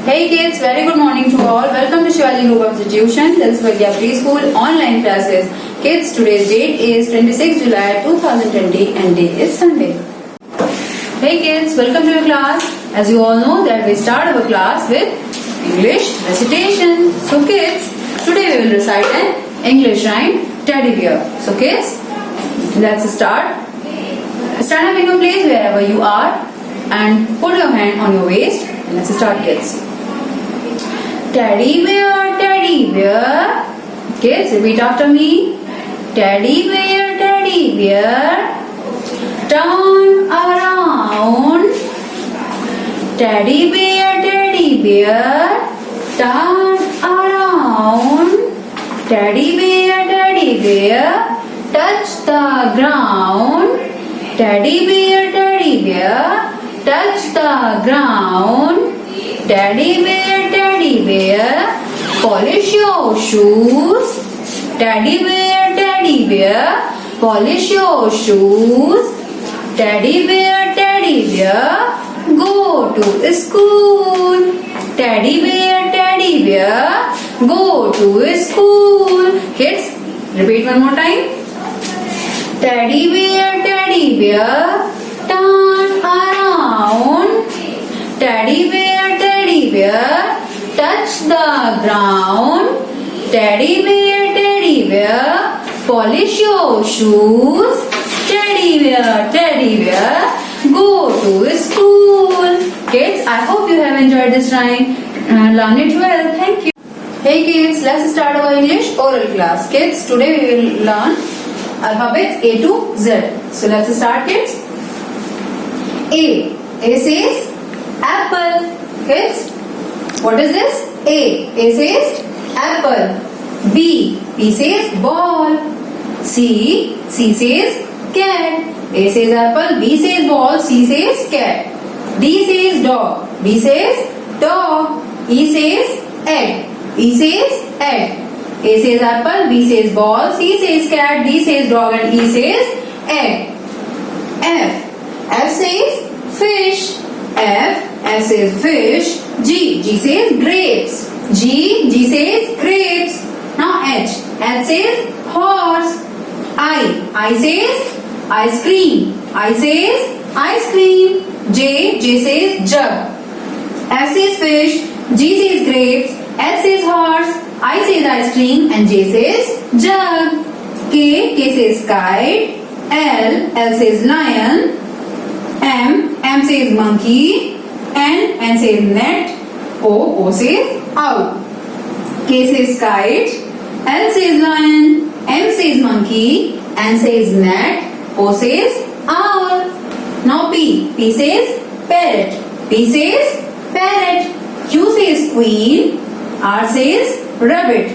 Hey kids, very good morning to all. Welcome to Shivaji Group of Institution. This is Vidya Preschool online classes. Kids, today's date is 26 July 2020 and day is Sunday. Hey kids, welcome to your class. As you all know that we start our class with English recitation. So kids, today we will recite an English rhyme, Teddy Bear. So kids, let's start. Stand up in your place wherever you are and put your hand on your waist. Let's start kids. Teddy bear, kids repeat after me. Teddy bear, turn around. Teddy bear, turn around. Teddy bear, touch the ground. Teddy bear, touch the ground. Teddy bear, polish your shoes. Teddy bear, polish your shoes. Teddy bear, go to school. Teddy bear, go to school. Kids, repeat one more time. Teddy bear, turn around. Teddy bear, touch the ground. Teddy bear, polish your shoes. Teddy bear, go to school. Kids, I hope you have enjoyed this rhyme and learned it well. Thank you. Hey kids, let's start our English oral class. Kids, today we will learn alphabets A to Z. So let's start kids. A says apple. Kids, what is this? A says apple. B says ball. C says cat. A says apple, B says ball, C says cat. D says dog, B says dog. E says egg, E says egg. A says apple, B says ball, C says cat, D says dog and E says egg. F says fish. F says fish. G says grapes. G says grapes. Now H says horse. I says ice cream. I says ice cream. J says jug. F says fish. G says grapes. H says horse. I says ice cream and J says jug. K says kite. L says lion. M says monkey. N says net. O says owl. K says kite. L says lion. M says monkey. N says net. O says owl. Now P says parrot. P says parrot. Q says queen. R says rabbit.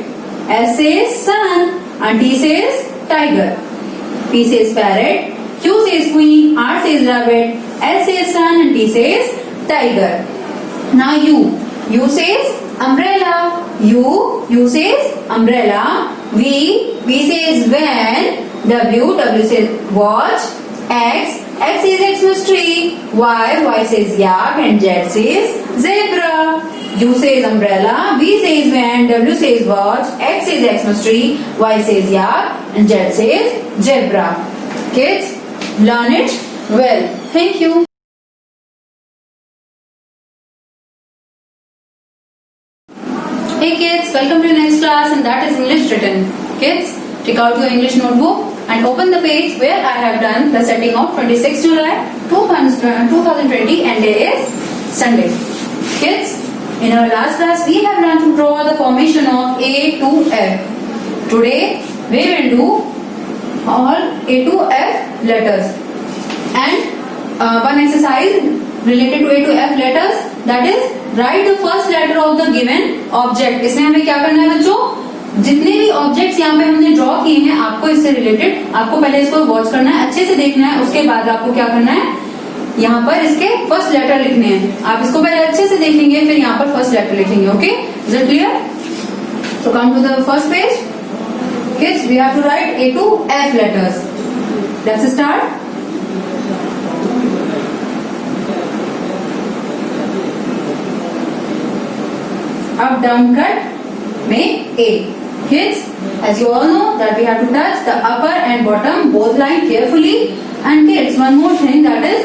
S says sun and T says tiger. P says parrot. Q says queen. R says rabbit. S says sun and T says tiger. Now U says umbrella. U says umbrella. V says van. W says watch. X says Xmas tree. Y says yak and Z says zebra. U says umbrella, V says van, W says watch, X says Xmas tree, Y says yak and Z says zebra. Kids, learn it well. Thank you. Hey kids, welcome to the next class and that is English written. Kids, take out your English notebook and open the page where I have done the setting of 26 July 2020 and day is Sunday. Kids, in our last class we have learned to draw the formation of A to F. Today we will do all A to F letters and one exercise related to A to F letters, that is write the first letter of the given object. इसमें हमें क्या करना है बच्चों? जितने भी objects यहाँ पे हमने ड्रॉ किए हैं आपको इससे रिलेटेड आपको पहले इसको वॉच करना है, अच्छे से देखना है, उसके बाद आपको क्या करना है, यहाँ पर इसके फर्स्ट लेटर लिखने हैं. आप इसको पहले अच्छे से देखेंगे फिर यहाँ पर फर्स्ट लेटर लिखेंगे. Okay, is it clear? So come to the first page. Kids, we have to write A to F letters. Let's start. up down cut make A. Kids, as you all know that we have to touch the upper and bottom both line carefully. And kids, one more thing, that is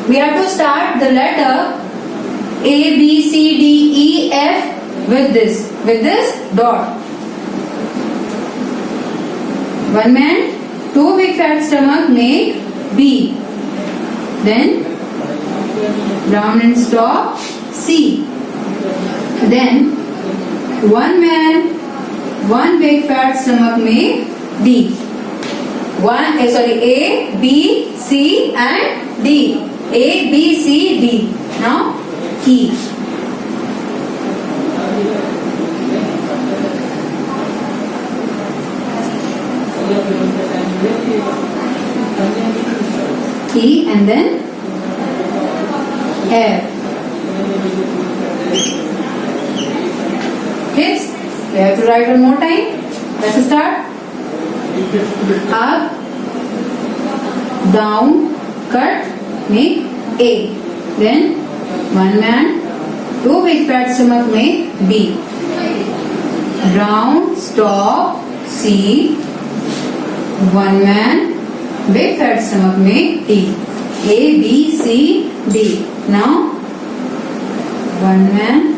we have to start the letter A, B, C, D, E, F with this dot. One man, two big fat stomach make B. Then round and stop C. Then one man, one big fat stomach make D. A, B, C and D. A, B, C, D. Now E. E and then F. Kids, we have to write one more time. Let's start. Up, down, cut, make A. Then one man, two big fat stomach make B. Round, stop, C. One man, big fat stomach make D. A, B, C, D. Now, one man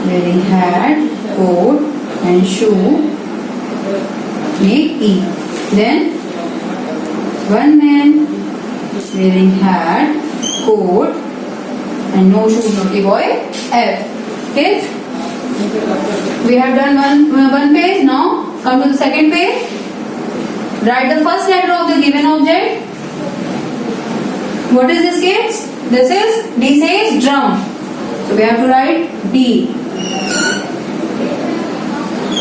wearing hat, coat and shoe make E. Then, one man wearing hat, coat and no shoes, naughty boy, F. Kids, we have done one page. Now, come to the second page. Write the first letter of the given object. What is this, kids? This is, D says drum. So we have to write D.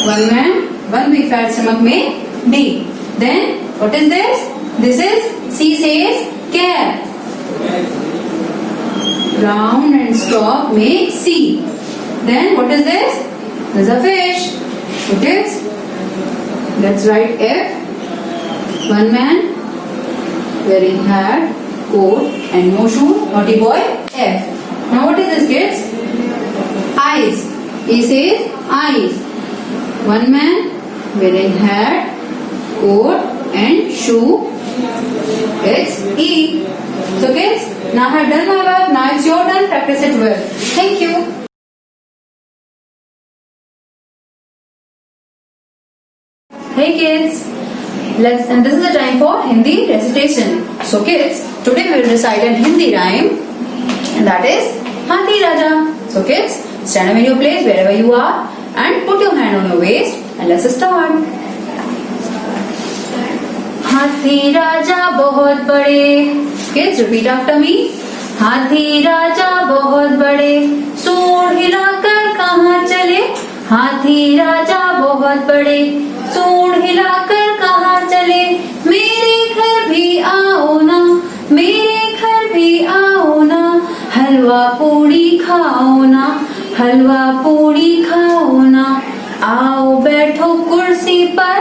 One man, one big fat stomach make D. Then, what is this? This is, C says cat. Round and stop make C. Then, what is this? This is a fish. So kids, let's write F. One man wearing hat, coat and no shoe, naughty boy, F. Now what is this, kids? Eyes. E says eyes. One man wearing hat, coat and shoe, it's E. So kids, now I have done my work, now it's your turn, practice it well. Thank you. Hey kids, and this is the time for Hindi recitation. So kids, today we will recite a Hindi rhyme, and that is Hathi Raja. So kids, stand up in your place wherever you are and put your hand on your waist and let's start. हाथी राजा बहुत बड़े. Kids, repeat after me. हाथी राजा बहुत बड़े, सूंड हिलाकर कहाँ चले. हाथी राजा बहुत बड़े, सूंड हिलाकर कहाँ चले. मेरे घर भी आओ ना, मेरे घर भी आओ ना, हलवा पूड़ी खाओ ना, हलवा पूड़ी खाओ ना. आओ बैठो कुर्सी पर,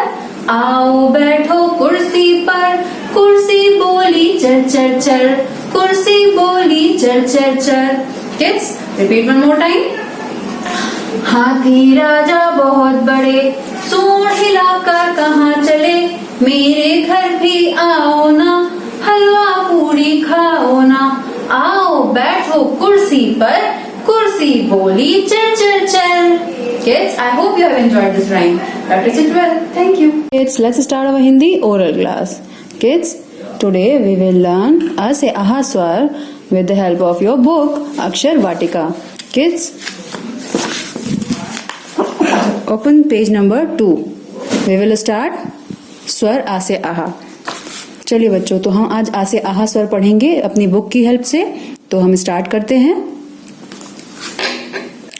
आओ बैठो कुर्सी पर. कुर्सी बोली चर चर चर, कुर्सी बोली चर चर चर. Kids, repeat one more time. हाथी राजा बहुत बड़े, सूंड हिलाकर कहाँ चले. मेरे घर भी आओ ना, हलवा पूड़ी खाओ ना. आओ बैठो कुर्सी पर, कुर्सी बोली चर चर चर. Kids, I hope you have enjoyed this rhyme. Practice it well. Thank you. Kids, let's start our Hindi oral class. Kids, today we will learn A se Aha Swar with the help of your book Akshar Vatika. Kids, open page number 2. We will start स्वर आ से आहा. चलिए बच्चों, तो हम आज आ से आहा स्वर पढ़ेंगे अपनी बुक की हेल्प से. तो हम स्टार्ट करते हैं.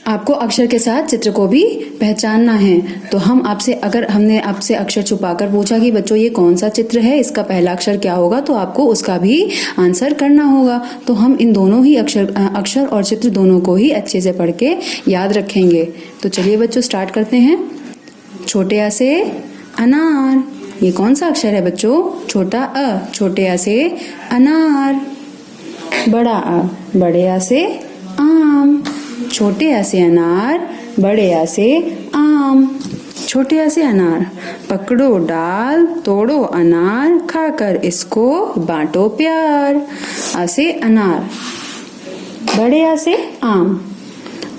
आपको अक्षर के साथ चित्र को भी पहचानना है. तो हमने आपसे अक्षर छुपाकर पूछा कि बच्चों ये कौन सा चित्र है, इसका पहला अक्षर क्या होगा, तो आपको उसका भी आंसर करना होगा. तो हम इन दोनों ही अक्षर और चित्र दोनों को ही अच्छे से पढ़ के याद रखेंगे. तो चलिए बच्चों स्टार्ट करते हैं. छोटे आ से अनार. ये कौन सा अक्षर है बच्चों? छोटा अ. छोटे आ से अनार. बड़ा आ. बड़े आ से आम. छोटे आ से अनार, बड़े आ से आम, छोटे आ से अनार। पकड़ो डाल तोड़ो अनार, खाकर इसको बांटो प्यार। आ से अनार, बड़े आ से आम,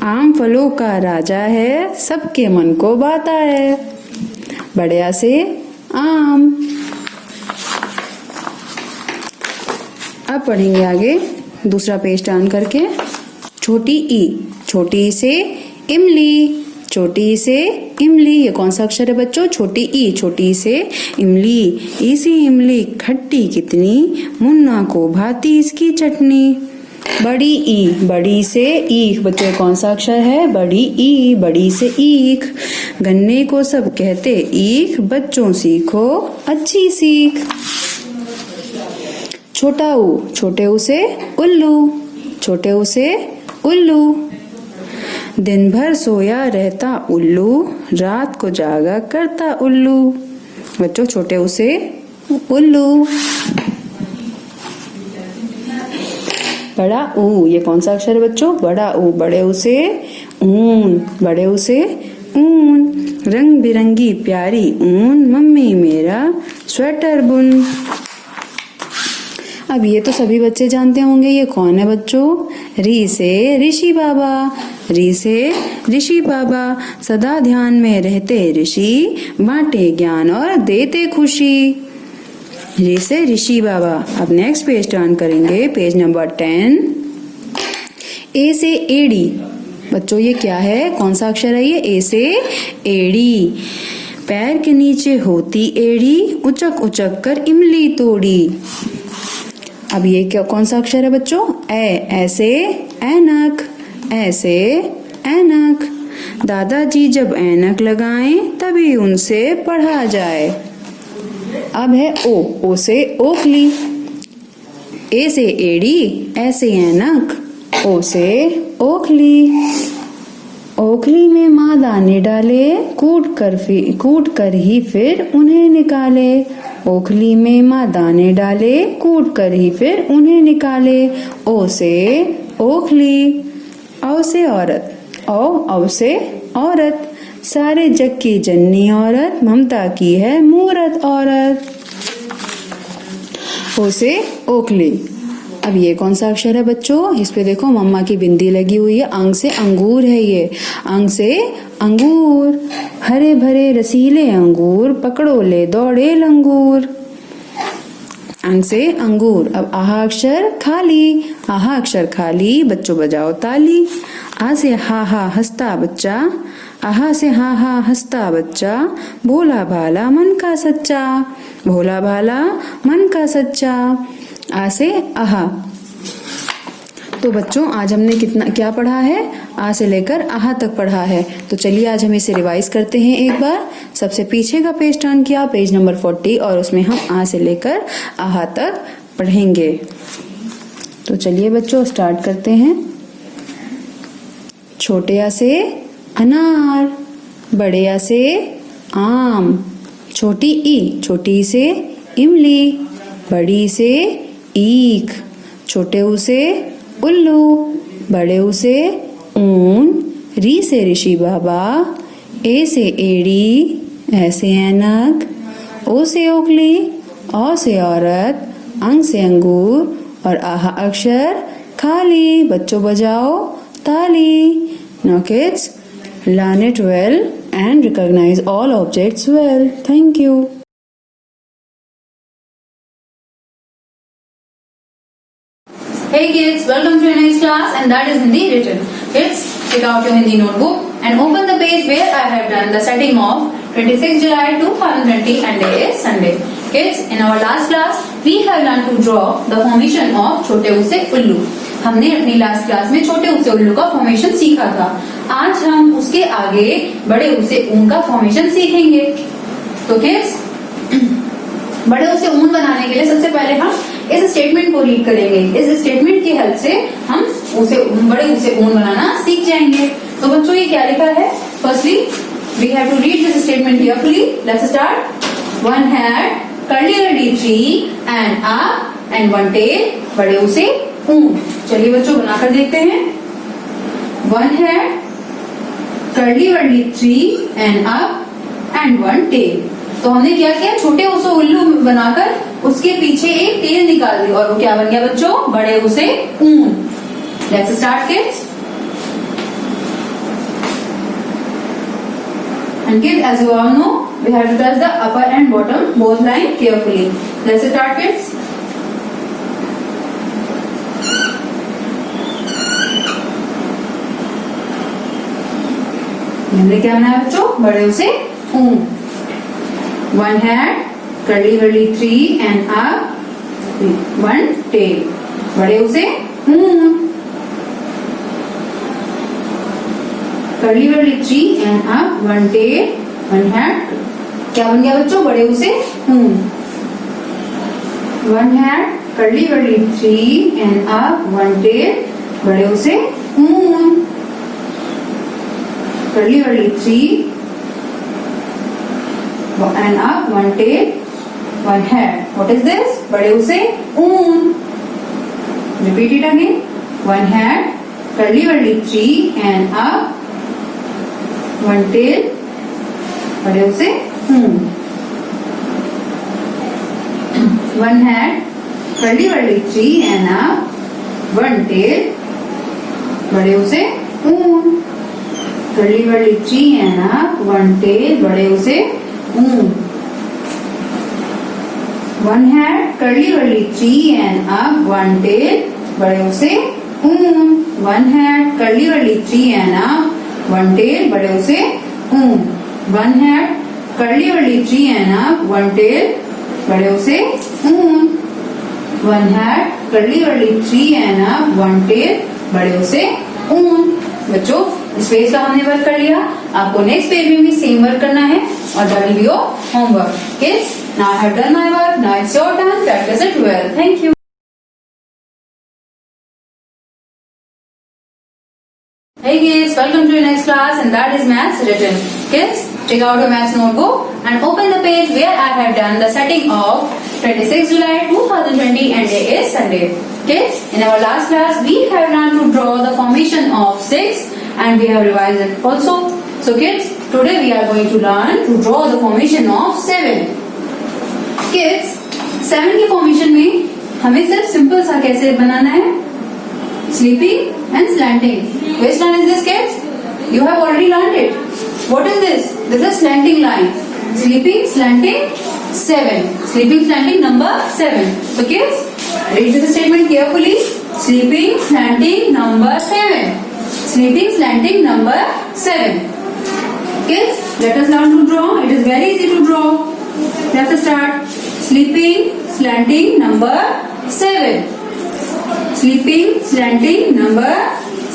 आम फलों का राजा है, सबके मन को भाता है। बड़े आ से आम। अब पढ़ेंगे आगे दूसरा पेज टर्न करके। छोटी ई, छोटी से इमली, छोटी से इमली, ये कौन सा अक्षर है बच्चों? छोटी ई, छोटी से इमली। ई से इमली खट्टी कितनी, मुन्ना को भाती इसकी चटनी। बड़ी ई, बड़ी से ईख, बच्चों कौन सा अक्षर है? बड़ी ई, बड़ी से ईख। गन्ने को सब कहते ईख, बच्चों सीखो अच्छी सीख। छोटा ऊ, छोटे ऊ से उल्लू, छोटे ऊ से उल्लू। दिन भर सोया रहता उल्लू, रात को जागा करता उल्लू। बच्चों छोटे ऊ से उल्लू। बड़ा ऊ, ये कौन सा अक्षर है बच्चों? बड़ा ऊ, बड़े ऊ से ऊन, बड़े ऊ से ऊन। रंग बिरंगी प्यारी ऊन, मम्मी मेरा स्वेटर बुन। अब ये तो सभी बच्चे जानते होंगे, ये कौन है बच्चों? री से ऋषि बाबा, री से ऋषि बाबा। सदा ध्यान में रहते ऋषि, बांटे ज्ञान और देते खुशी। री से ऋषि बाबा। अब नेक्स्ट पेज टर्न करेंगे, पेज नंबर 10। ए से एड़ी, बच्चों ये क्या है? कौन सा अक्षर है ये? ए से एड़ी। पैर के नीचे होती एड़ी, उचक उचक कर इमली तोड़ी। अब ये क्या कौन सा अक्षर है बच्चों? ऐसे ऐनक, ऐसे ऐनक। दादाजी जब ऐनक लगाएं, तभी उनसे पढ़ा जाए। अब है ओ से ओखली। ए से एड़ी, ऐसे ऐनक, ओ से ओखली। ओखली में माँ दाने डाले, कूट कर ही फिर उन्हें निकाले। ओखली में माँ दाने डाले, कूट कर ही फिर उन्हें निकाले। ओ से ओखली। औ से औरत, औ से औरत। सारे जग की जननी औरत, ममता की है मूरत औरत। ओ से ओखली। अब ये कौन सा अक्षर है बच्चों? इस पे देखो मम्मा की बिंदी लगी हुई है। अंग से अंगूर है ये, अंग से अंगूर। हरे भरे रसीले अंगूर, पकड़ो ले दौड़े लंगूर। अंग से अंगूर। अब आहा अक्षर खाली, आहा अक्षर खाली, बच्चों बजाओ ताली। आ से हा हा हंसता बच्चा, आहा से हा हा हंसता बच्चा। भोला भाला मन का सच्चा, भोला भाला मन का सच्चा। आ से आहा। तो बच्चों आज हमने क्या पढ़ा है? आ से लेकर आहा तक पढ़ा है। तो चलिए आज हम इसे रिवाइज करते हैं एक बार। सबसे पीछे का पेज टर्न किया, पेज नंबर 40, और उसमें हम आ से लेकर आहा तक पढ़ेंगे। तो चलिए बच्चों स्टार्ट करते हैं। छोटे आ से अनार, बड़े आ से आम। छोटी ई, छोटी से इमली, बड़ी से ईख। छोटे ऊ से उल्लू, बड़े ऊ से ऊन। री से ऋषि बाबा, ए से एड़ी, ऐ से ऐनक, ओ से ओखली, औ से औरत, अंग से अंगूर, और आहा अक्षर खाली। बच्चों बजाओ ताली। Now kids, learn it well and recognize all objects well. Thank you. Hey kids, welcome to your next class, and that is Hindi written. Kids, take out your Hindi notebook and open the page where I have done the setting of 26 July 2020 and day is Sunday. Kids, in our last class, we have learned to draw the formation of छोटे ऊ से उल्लू. हमने अपनी last class में छोटे ऊ से उल्लू का फॉर्मेशन सीखा था. आज हम उसके आगे बड़े ऊ से ऊन का फॉर्मेशन सीखेंगे. तो किड्स, बड़े ऊ से ऊन बनाने के लिए सबसे पहले हम इस स्टेटमेंट को रीड करेंगे. इस स्टेटमेंट की हेल्प से हम बड़े ऊ से ऊन बनाना सीख जाएंगे. तो बच्चों ये क्या लिखा है? Firstly we have to read this statement carefully. Let's start. One head curly tree and up and one tail, बड़े ऊ से ऊन. चलिए बच्चों बनाकर देखते हैं. One head curly wurly 3 and up and 1 tail। तो हमने क्या किया, छोटे ऊसे उल्लू बनाकर उसके पीछे एक टेल निकाल दी और वो क्या बन गया बच्चों, बड़े ऊसे ऊन। Let's start kids. And kids, as you all know, we have to touch the upper and bottom both line carefully. Let's start kids. हमने क्या बनाया बच्चों, बड़े उसे ऊन। One head, curly whirly 3 and up 1 tail, बड़े उसे ऊन। Curly wurly 3 and up 1 tail, 1 head, क्या बन गया बच्चों, बड़े उसे ऊन। 1 head, curly wurly 3 and up 1 tail, बड़े उसे ऊन। Curly wurly 3 and up 1 tail, 1 head. What is this? बड़े उसे ऊन। Repeat it again. 1 head, curly wurly 3 and up 1 tail, बड़े उसे ऊन। 1 head, curly wurly 3 and up 1 tail, बड़े उसे ऊन। Curly wurly 3 and up 1 tail, बड़े उसे ऊन। 1 head, curly wurly 3 and up 1 tail, बड़े उसे ऊन। 1 head, curly wurly 3 and up 1 tail, बड़े उसे ऊन। 1 head, curly wurly 3 and up 1 tail, बड़े उसे ऊन। 1 head, curly wurly 3 and up 1 tail, बड़े उसे ऊन। बच्चों, इस पेज का हमने वर्क कर लिया, आपको नेक्स्ट पेज में भी सेम वर्क करना है और that will be your homework. Kids, now I have done my work, now it's your turn, practice it well. Thank you. Hey kids, welcome to your next class and that is maths written. Kids, take out your maths notebook and open the page where I have done the setting of 26 July 2020 and day is Sunday. Kids, in our last class we have learned to draw the formation of 6 and we have revised it also. So kids, today we are going to learn to draw the formation of 7. Kids, 7 के formation में हमें सिर्फ simple सा कैसे बनाना है, sleeping and slanting. Which line is this kids? You have already learned it. What is this? This is slanting line. Sleeping, slanting, 7. Sleeping, slanting number 7. So kids, read this statement carefully. Sleeping, slanting number 7. Sleeping, slanting number 7. Kids, let us learn to draw. It is very easy to draw. Let's start. Sleeping, slanting number 7. Sleeping, slanting number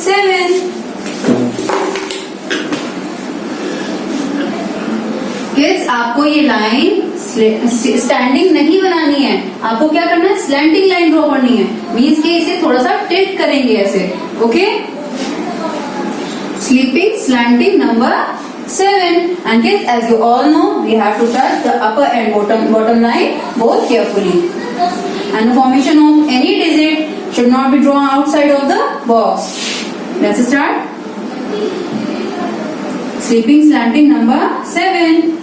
7. Kids, आपको ये line standing नहीं बनानी है, आपको क्या करना है, slanting line draw करनी है। मीन्स कि इसे थोड़ा सा टिल्ट करेंगे ऐसे। Okay, sleeping slanting number 7 and kids, as you all know, we have to touch the upper and bottom line both carefully and the formation of any digit should not be drawn outside of the box. Let's start. Sleeping slanting number 7.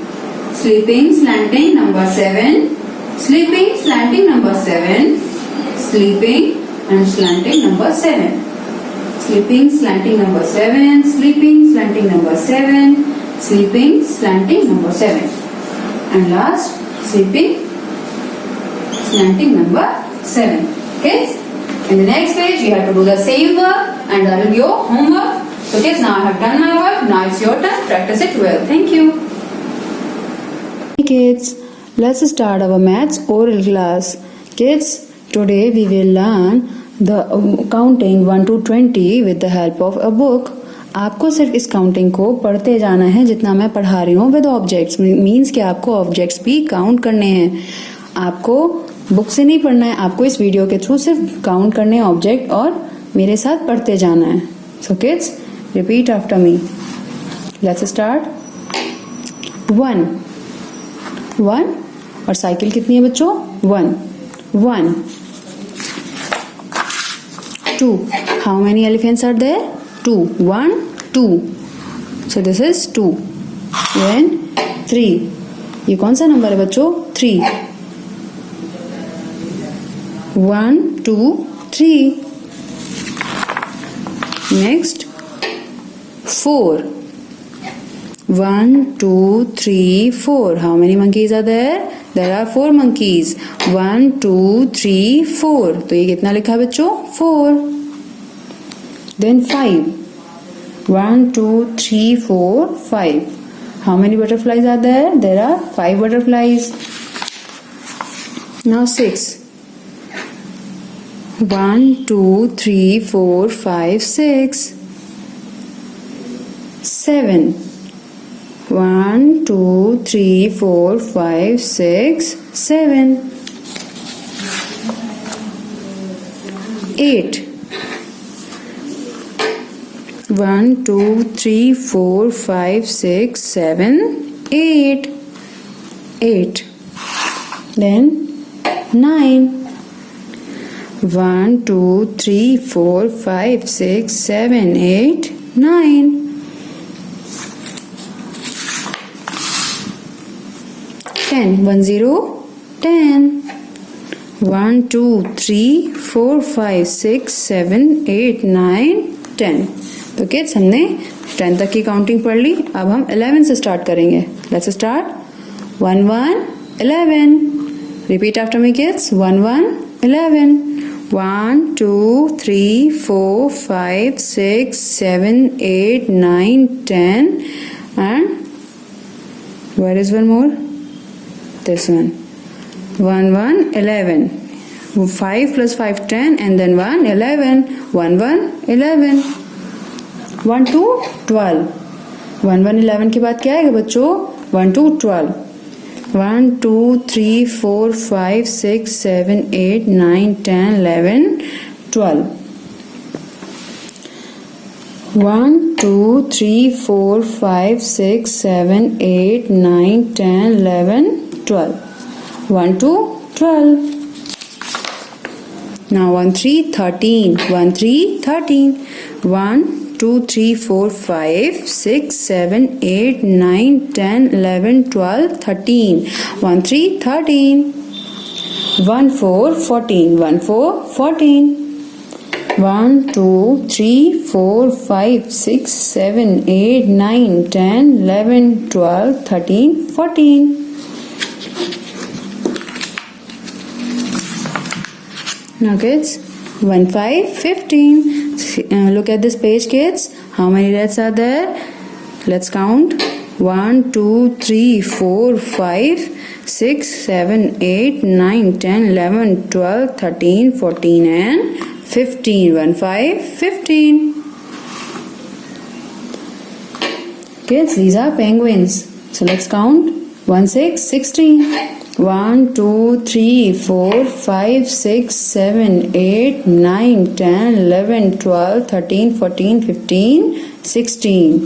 Sleeping slanting number 7. Sleeping slanting number 7. Sleeping and slanting number 7. Sleeping slanting number 7. Sleeping slanting number 7. Sleeping slanting number 7. And last, sleeping slanting number 7. Kids, in the next page you have to do the same work and that will be your homework. So kids, now I have done my work, now it's your turn, practice it well. Thank you. Hey kids, let's start our maths oral class. Kids, today we will learn the counting 1 to 20 with the help of a book. आपको सिर्फ इस counting को पढ़ते जाना है जितना मैं पढ़ा रही हूँ विद ऑब्जेक्ट्स। मीन्स कि आपको ऑब्जेक्ट्स भी काउंट करने हैं, आपको बुक से नहीं पढ़ना है, आपको इस वीडियो के थ्रू सिर्फ काउंट करने हैं ऑब्जेक्ट और मेरे साथ पढ़ते जाना है। So kids, repeat after me. Let's start. 1 1 और साइकिल कितनी है बच्चों? 1 1 2 how many elephants are there? 2 1 2 So this is 2. Then 3. ये कौन सा नंबर है बच्चों? 3. 1, 2, 3. Next 4. 1, 2, 3, 4. How many monkeys are there? There are 4 monkeys. 1, 2, 3, 4. तो ये कितना लिखा है बच्चों? 4. Then 5. 1, 2, 3, 4, 5. How many butterflies are there? There are 5 butterflies. Now 6. 1, 2, 3, 4, 5, 6. 7. 1, 2, 3, 4, 5, 6, 7. 8. 1, 2, 3, 4, 5, 6, 7, 8. 8. Then 9. 1, 2, 3, 4, 5, 6, 7, 8, 9. 10. 1, 0, 10. 1, 2, 3, 4, 5, 6, 7, 8, 9, 10. तो किड्स हमने 10 तक की काउंटिंग पढ़ ली. अब हम 11 से स्टार्ट करेंगे. Let's start. 1, 1, 11. Repeat after me kids. 1, 1, 11. 1, 2, 3, 4, 5, 6, 7, 8, 9, 10. And where is one more? This one. 1, 1, 11. 5 plus 5, 10. And then 1, 11. 1, 1, 11. 1, 2, 12. 1, 1, 11 के बाद क्या आएगा बच्चों? 1, 2, 12. 1, 2, 3, 4, 5, 6, 7, 8, 9, 10, 11, 12. 1, 2, 3, 4, 5, 6, 7, 8, 9, 10, 11, 12. 1, 2, 12. Now 1, 3, 13. 1, 3, 13. 1, 2, 3, 4, 5, 6, 7, 8, 9, 10, 11, 12, 13. 1, 3, 13. 1, 4, 14. 1, 4, 14. 1, 2, 3, 4, 5, 6, 7, 8, 9, 10, 11, 12, 13, 14. Now kids, 1, 5, 15. Look at this page kids. How many reds are there? Let's count. 1, 2, 3, 4, 5, 6, 7, 8, 9, 10, 11, 12, 13, 14 and 15. 1, 5, 15. Kids, these are penguins. So let's count. 1, 6, 16. 1, 2, 3, 4, 5, 6, 7, 8, 9, 10, 11, 12, 13, 14, 15, 16.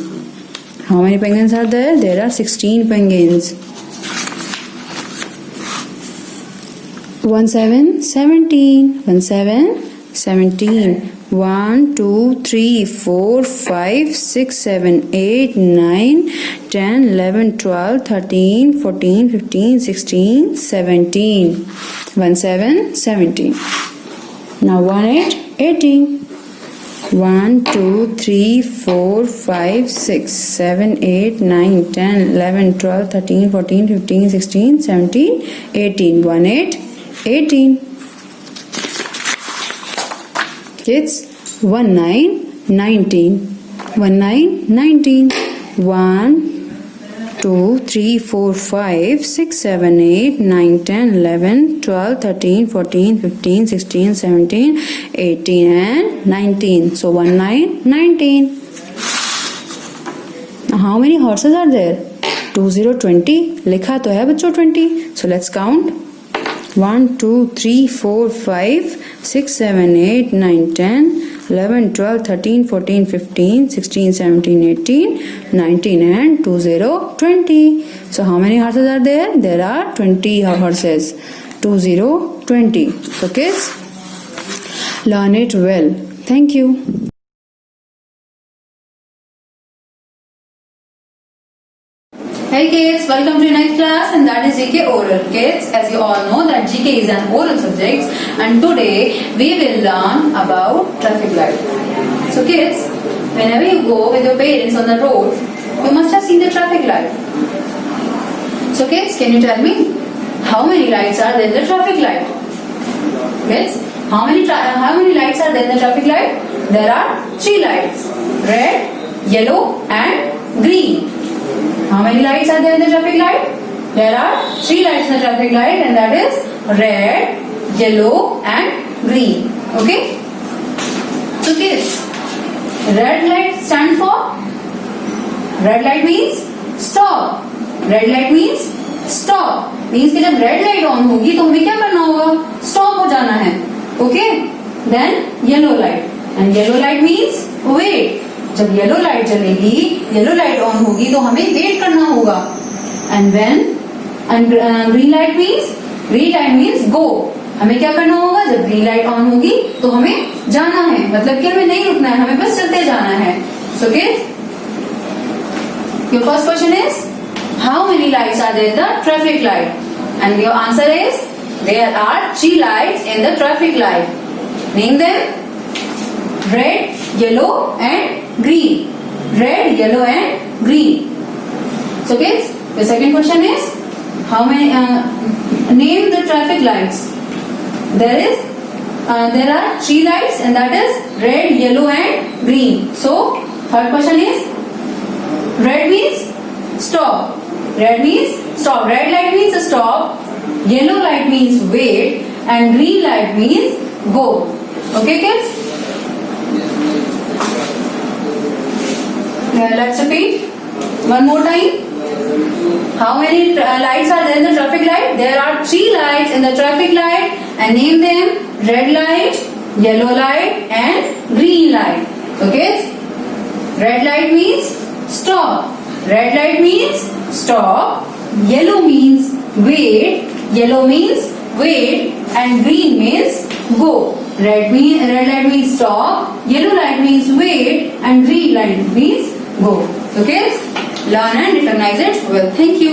How many penguins are there? There are 16 penguins. 1, 7, 17. 1, 7, 17. 1, 2, 3, 4, 5, 6, 7, 8, 9, 10, 11, 12, 13, 14, 15, 16, 17. 1, 7, 17. Now 1, 8, 18. 1, 2, 3, 4, 5, 6, 7, 8, 9, 10, 11, 12, 13, 14, 15, 16, 17, 18. 1, 8, 18. Kids, 1, 9, 19. 1, 9, 19. 1, 2, 3, 4, 5, 6, 7, 8, 9, 10, 11, 12, 13, 14, 15, 16, 17, 18 and 19. So 1, 9, 19. Now how many horses are there? 2, 0, 20. लिखा तो है बच्चों 20. So let's count. 1, 2, 3, 4, 5, 6, 7, 8, 9, 10, 11, 12, 13, 14, 15, 16, 17, 18, 19 and 2, 0, 20. So how many horses are there? There are 20 horses. 2, 0, 20. So kids, learn it well. Thank you. Hey kids, welcome to next class and that is GK Oral. Kids, as you all know that GK is an oral subject and today we will learn about traffic light. So kids, whenever you go with your parents on the road, you must have seen the traffic light. So kids, can you tell me how many lights are there in the traffic light? Kids, how many lights are there in the traffic light? There are 3 lights, red, yellow and green. How many lights are there in the traffic light? There are 3 lights in the traffic light and that is red, yellow and green. Okay? So kids, red light stand for? Red light means stop. Red light means stop. Means कि जब red light on होगी तो हमें क्या करना होगा? Stop हो जाना है. Okay? Then yellow light. And yellow light means wait. जब येलो लाइट जलेगी, येलो लाइट ऑन होगी तो हमें वेट करना होगा. And green light means go. हमें क्या करना होगा? जब ग्रीन लाइट ऑन होगी तो हमें जाना है, मतलब कि हमें नहीं रुकना है, हमें बस चलते जाना है. So kids, your first question is how many lights are there in the traffic light? And your answer is there are 3 lights in the traffic light. Name them. Red, yellow and green. Red, yellow and green. So kids, the second question is how many name the traffic lights. There are 3 lights and that is red, yellow and green. So third question is red means stop. Red means stop. Red light means stop. Yellow light means wait and green light means go. Okay kids? Let's repeat one more time. How many lights are there in the traffic light? There are 3 lights in the traffic light and name them red light, yellow light and green light. Okay? Red light means stop. Red light means stop. Yellow means wait. Yellow means wait and green means go. Red light means stop, yellow light means wait and green light means go. So kids, learn and recognize it well. Thank you.